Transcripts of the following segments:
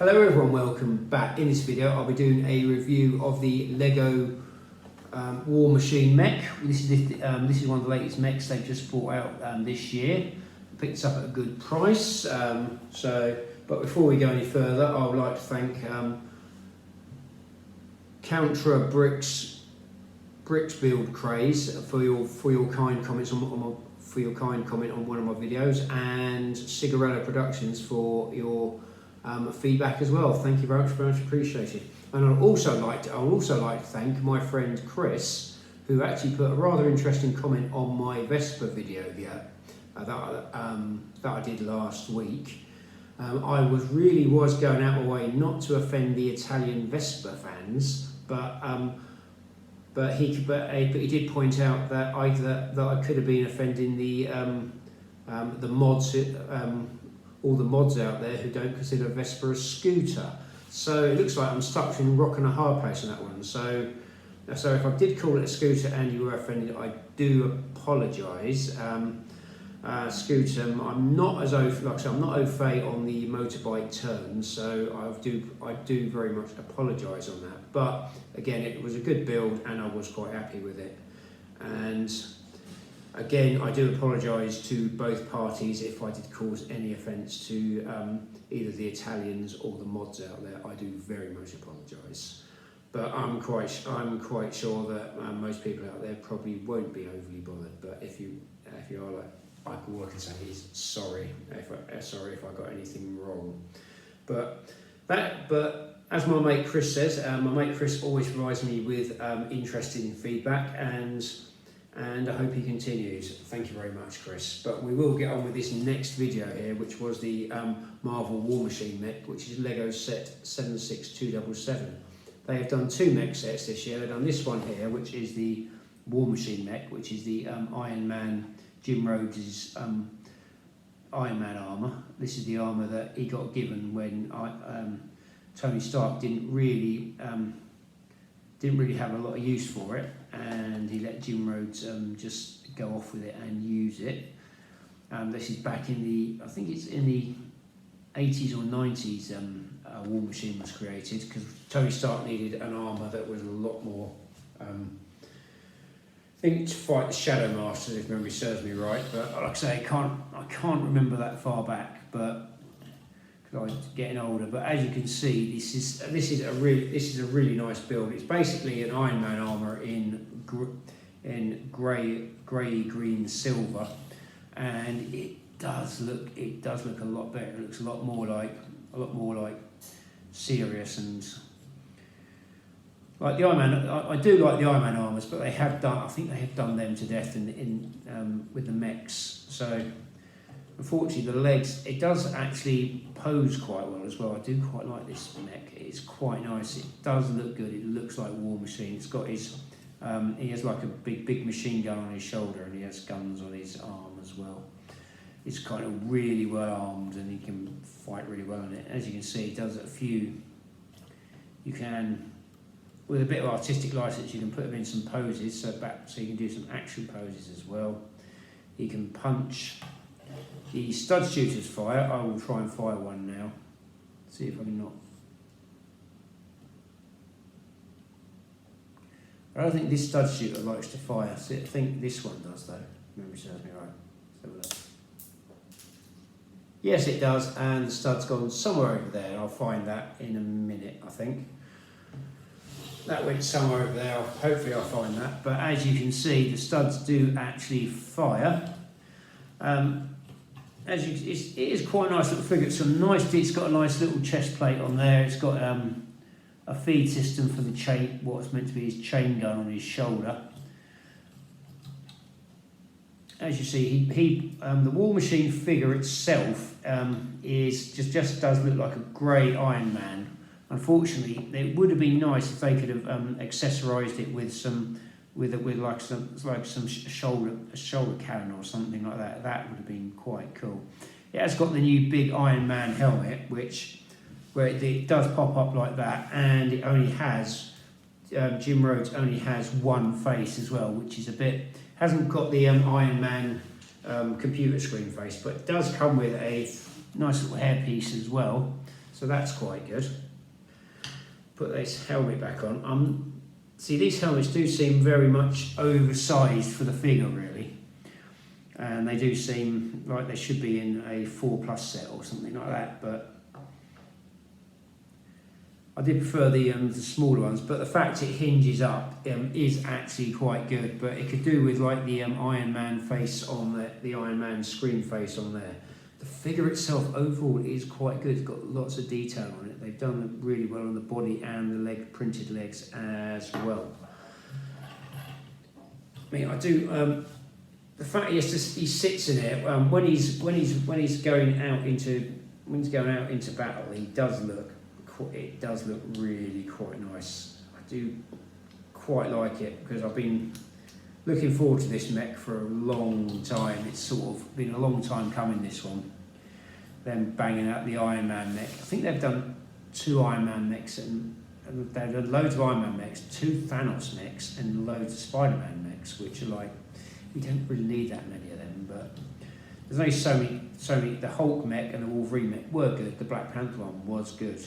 Hello everyone, welcome back. In this video I'll be doing a review of the Lego War Machine mech. This is one of the latest mechs they've just brought out this year. Picked this up at a good price. But before we go any further, I would like to thank Counter Bricks Build Craze for your kind comments on one of my videos, and Cigarello Productions for your feedback as well. Thank you very much appreciated. And I'd also like to thank my friend Chris, who actually put a rather interesting comment on my Vespa video that I did last week. I was going out of my way not to offend the Italian Vespa fans, but he did point out that I could have been offending the mods. All the mods out there who don't consider Vespa a scooter. So it looks like I'm stuck between a rock and a hard place on that one. So if I did call it a scooter and you were offended, I do apologise. Scooter, I'm not as I'm not au fait on the motorbike terms, so I do very much apologise on that. But again, it was a good build and I was quite happy with it. And again, I do apologise to both parties if I did cause any offence to either the Italians or the mods out there. I do very much apologise, but I'm quite sure that most people out there probably won't be overly bothered. But if you are, like, all I can say is sorry if I got anything wrong. But as my mate Chris says, my mate Chris always provides me with interesting feedback, and I hope he continues. Thank you very much, Chris. But we will get on with this next video here, which was the Marvel War Machine mech, which is Lego set 76277. They have done two mech sets this year. They've done this one here, which is the War Machine mech, which is the Iron Man, Jim Rhodes' Iron Man armour. This is the armour that he got given when Tony Stark didn't really have a lot of use for it, and he let Jim Rhodes just go off with it and use it. This is back I think it's in the 80s or 90s War Machine was created, because Tony Stark needed an armour that was a lot more, I think, to fight the Shadow Masters, if memory serves me right. But like I say, I can't remember that far back, but I was getting older. But as you can see, this is a really nice build. It's basically an Iron Man armour in grey, green, silver, and it does look a lot better. It looks a lot more like serious, and like the Iron Man. I do like the Iron Man armours, but I think they have done them to death with the mechs. So unfortunately, the legs, it does actually pose quite well as well. I do quite like this mech. It's quite nice. It does look good. It looks like War Machine. It's got his, he has like a big machine gun on his shoulder, and he has guns on his arm as well. It's kind of really well armed, and he can fight really well in it. As you can see, it does a few. You can, with a bit of artistic license, you can put him in some poses. So you can do some action poses as well. He can punch. The stud shooters fire. I will try and fire one now. See if I can not. I don't think this stud shooter likes to fire. I think this one does, though. Memory serves me right. Let's have a look. Yes, it does, and the stud's gone somewhere over there. I'll find that in a minute, I think. That went somewhere over there. Hopefully I'll find that. But as you can see, the studs do actually fire. It is quite a nice little figure. It's got a nice little chest plate on there. It's got a feed system for the chain, what's meant to be his chain gun on his shoulder. As you see, the War Machine figure itself just does look like a grey Iron Man. Unfortunately, it would have been nice if they could have accessorised it with some shoulder cannon or something like that. That would have been quite cool. It has got the new big Iron Man helmet, where it does pop up like that, and it only has Jim Rhodes only has one face as well, which is a bit, hasn't got the Iron Man computer screen face, but it does come with a nice little hairpiece as well. so that's quite good. Put this helmet back on. See, these helmets do seem very much oversized for the figure, really. And they do seem like they should be in a 4+ set or something like that, but I did prefer the smaller ones, but the fact it hinges up is actually quite good. But it could do with like the Iron Man face on the Iron Man screen face on there. The figure itself overall is quite good. It's got lots of detail on it. They've done really well on the body and the printed legs as well. I mean, I do. The fact he sits in it when he's going out into battle, he does look. It does look really quite nice. I do quite like it because I've been looking forward to this mech for a long time. It's sort of been a long time coming, this one. Them banging out the Iron Man mech. I think they've done 2 Iron Man mechs and they've done loads of Iron Man mechs, 2 Thanos mechs and loads of Spider-Man mechs, which are like, we don't really need that many of them, but there's only so many. The Hulk mech and the Wolverine mech were good. The Black Panther one was good.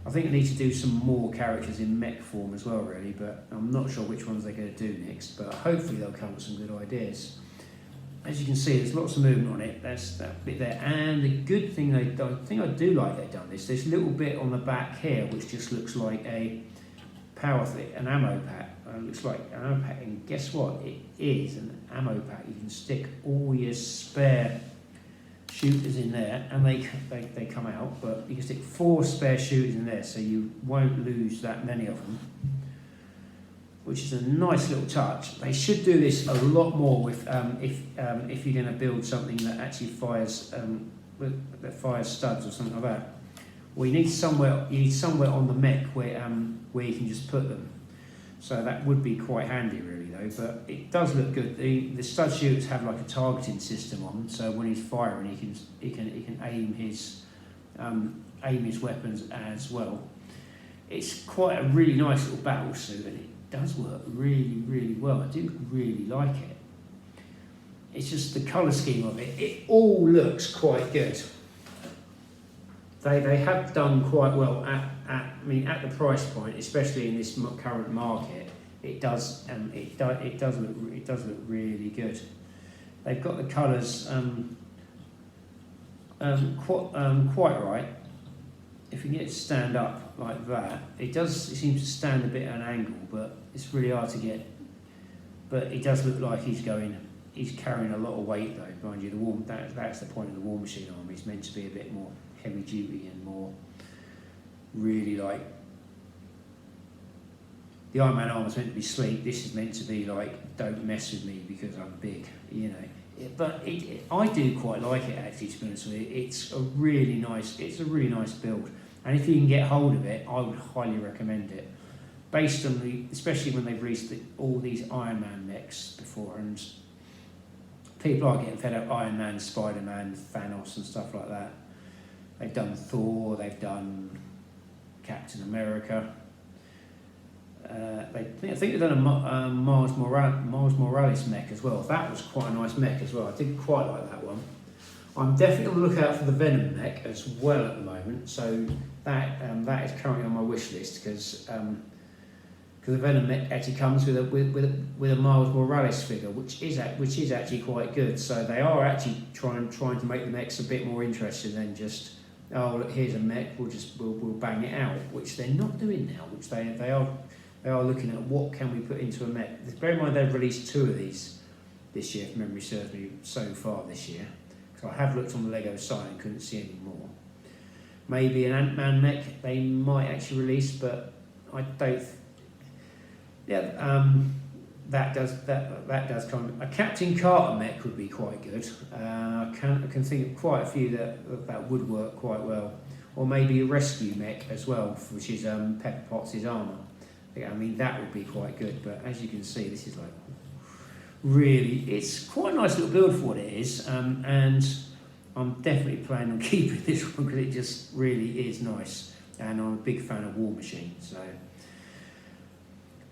I think I need to do some more characters in mech form as well, really, but I'm not sure which ones they're going to do next, but hopefully they'll come with some good ideas. As you can see, there's lots of movement on it. That's that bit there. And the good thing I think I do like they've done this little bit on the back here, which just looks like a power thing, an ammo pack. Looks like an ammo pack, and guess what? It is an ammo pack. You can stick all your spare shooters in there, and they come out, but you can stick 4 spare shooters in there, so you won't lose that many of them, which is a nice little touch. They should do this a lot more with if you're going to build something that actually fires that fires studs or something like that. Well, you need somewhere on the mech where you can just put them. So that would be quite handy, really, though. But it does look good. The stud shooters have like a targeting system on, so when he's firing, he can aim his weapons as well. It's quite a really nice little battle suit, and it does work really, really well. I do really like it. It's just the colour scheme of it. It all looks quite good. They have done quite well at the price point, especially in this current market. It does look really good. They've got the colours quite right. If you get it to stand up like that, it seems to stand a bit at an angle, but it's really hard to get. But it does look like he's carrying a lot of weight, though. Mind you, that's the point of the War Machine arm. He's meant to be a bit more heavy duty and more really like the Iron Man arm is meant to be sleek. This is meant to be like, don't mess with me because I'm big, you know. But I do quite like it, actually, to be honest with you. It's a really nice build, and if you can get hold of it, I would highly recommend it. Based on especially when they've released all these Iron Man mechs before, and people are getting fed up. Iron Man, Spider-Man, Thanos, and stuff like that. They've done Thor, they've done Captain America. I think they've done a Mars Morales mech as well. That was quite a nice mech as well. I did quite like that one. I'm definitely on the lookout for the Venom mech as well at the moment. So that is currently on my wish list because the Venom mech actually comes with a Miles Morales figure, which is actually quite good. So they are actually trying to make the mechs a bit more interesting than just, oh look, here's a mech, we'll bang it out, which they're not doing now. Which they are looking at what can we put into a mech. Bear in mind they've released 2 of these this year, if memory serves me, so far this year. Because I have looked on the Lego site and couldn't see any more. Maybe an Ant-Man mech they might actually release, but I don't. That does come. A Captain Carter mech would be quite good. I can think of quite a few that would work quite well, or maybe a rescue mech as well, which is Pepper Potts' armour. I mean, that would be quite good. But as you can see, this is like really, it's quite a nice little build for what it is, and I'm definitely planning on keeping this one because it just really is nice, and I'm a big fan of War Machine. So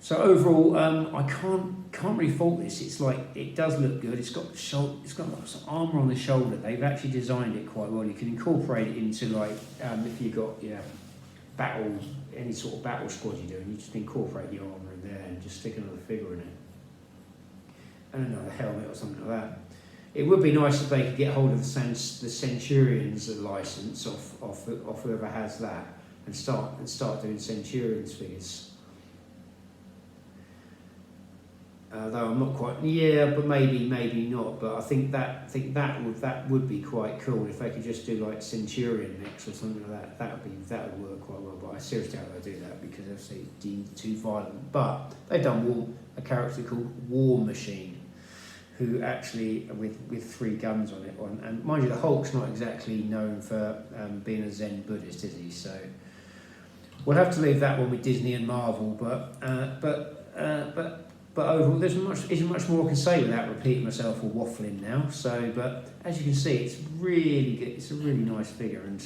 So overall, I can't really fault this. It's like, it does look good. It's got some armour on the shoulder. They've actually designed it quite well. You can incorporate it into, like, if you've got any sort of battle squad you're doing, you just incorporate the armour in there and just stick another figure in it. And another helmet or something like that. It would be nice if they could get hold of the Centurions license off whoever has that and start doing Centurions figures. Though I'm not quite, but maybe not. But I think that would be quite cool if they could just do like Centurion mechs or something like that. That would work quite well. But I seriously doubt they'll do that because they're deemed too violent. But they've done a character called War Machine, who actually with 3 guns on it. And mind you, the Hulk's not exactly known for being a Zen Buddhist, is he? So we'll have to leave that one with Disney and Marvel. But overall, isn't much more I can say without repeating myself or waffling now. So, but as you can see, it's really good. It's a really nice figure, and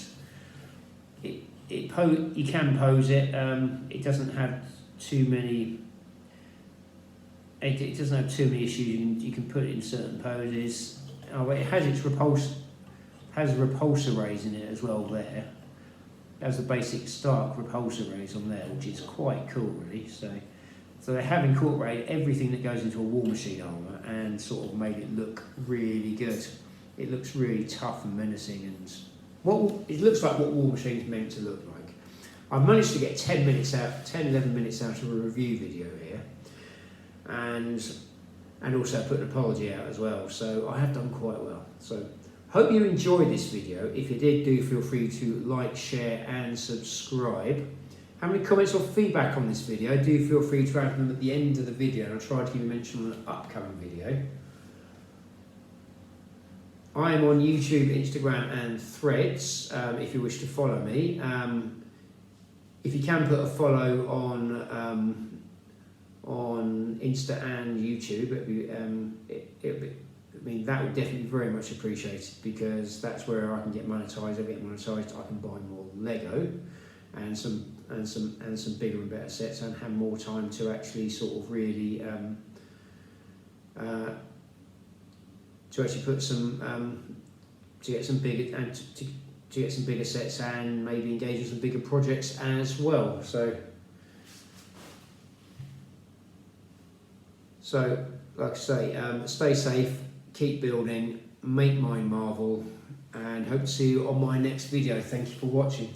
you can pose it. It doesn't have too many. It doesn't have too many issues. You can put it in certain poses. Oh, it has its repulsor rays in it as well. There, it has the basic Stark repulsor rays on there, which is quite cool, really. So they have incorporated everything that goes into a War Machine armour and sort of made it look really good. It looks really tough and menacing, and it looks like what War Machine's meant to look like. I've managed to get 11 minutes out of a review video here, and also put an apology out as well. So I have done quite well. So hope you enjoyed this video. If you did, do feel free to like, share, and subscribe. Have any comments or feedback on this video? Do feel free to add them at the end of the video, and I'll try to give you a mention on an upcoming video. I am on YouTube, Instagram, and Threads. If you wish to follow me, if you can put a follow on Insta and YouTube, that would definitely be very much appreciated, because that's where I can get monetized. I get monetized, I can buy more Lego and some bigger and better sets, and have more time to actually sort of really to actually put some to get some bigger and to get some bigger sets, and maybe engage in some bigger projects as well. So like I say, stay safe, keep building, make mine Marvel, and hope to see you on my next video. Thank you for watching.